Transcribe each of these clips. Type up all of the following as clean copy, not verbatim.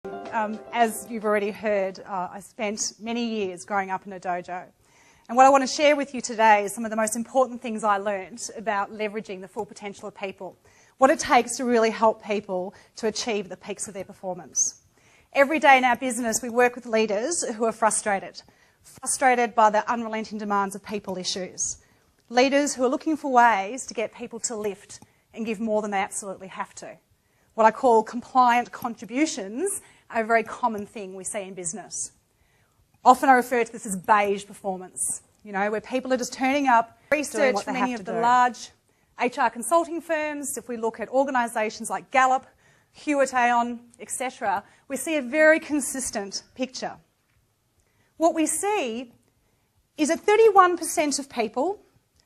As you've already heard, I spent many years growing up in a dojo. And what I want to share with you today is some of the most important things I learned about leveraging the full potential of people, what it takes to really help people to achieve the peaks of their performance. Every day in our business, we work with leaders who are frustrated by the unrelenting demands of people issues. Leaders who are looking for ways to get people to lift and give more than they absolutely have to. What I call compliant contributions are a very common thing we see in business. Often I refer to this as beige performance, where people are just turning up, research from many of the large HR consulting firms. If we look at organisations like Gallup, Hewitt Aon, etc., we see a very consistent picture. What we see is that 31% of people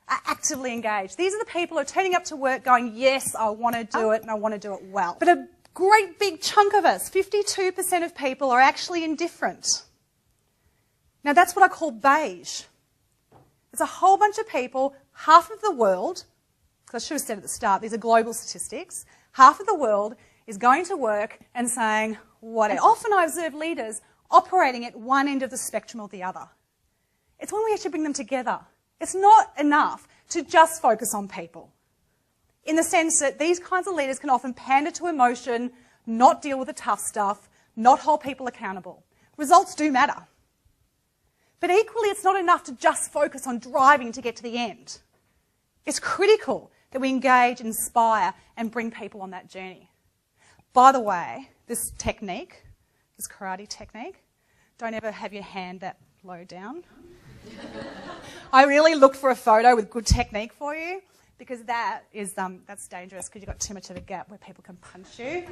are actively engaged. These are the people who are turning up to work going, yes, I want to do it and I want to do it well. But a great big chunk of us, 52% of people, are actually indifferent. Now that's what I call beige. It's a whole bunch of people, half of the world, because I should have said at the start, these are global statistics, half of the world is going to work and saying, whatever. And often I observe leaders operating at one end of the spectrum or the other. It's when we actually bring them together. It's not enough to just focus on people, in the sense that these kinds of leaders can often pander to emotion, not deal with the tough stuff, not hold people accountable. Results do matter. But equally, it's not enough to just focus on driving to get to the end. It's critical that we engage, inspire, and bring people on that journey. By the way, this technique, this karate technique, don't ever have your hand that low down. I really looked for a photo with good technique for you, because that's dangerous, because you've got too much of a gap where people can punch you.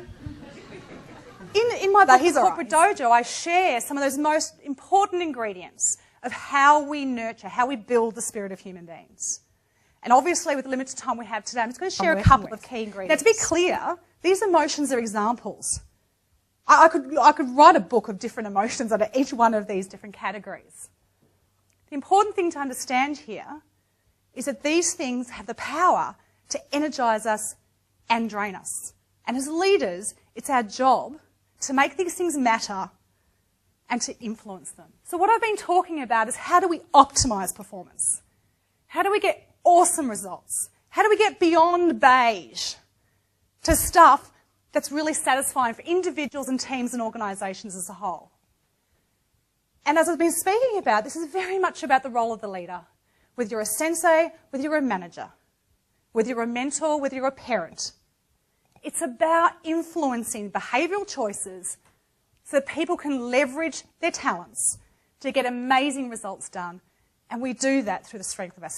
In my book, Corporate Dojo, I share some of those most important ingredients of how we nurture, how we build the spirit of human beings. And obviously, with the limited time we have today, I'm just going to share a couple of key ingredients. Now, to be clear, these emotions are examples. I could write a book of different emotions under each one of these different categories. The important thing to understand here is that these things have the power to energise us and drain us. And as leaders, it's our job to make these things matter and to influence them. So what I've been talking about is how do we optimise performance? How do we get awesome results? How do we get beyond beige to stuff that's really satisfying for individuals and teams and organisations as a whole? And as I've been speaking about, this is very much about the role of the leader. Whether you're a sensei, whether you're a manager, whether you're a mentor, whether you're a parent. It's about influencing behavioural choices so that people can leverage their talents to get amazing results done. And we do that through the strength of our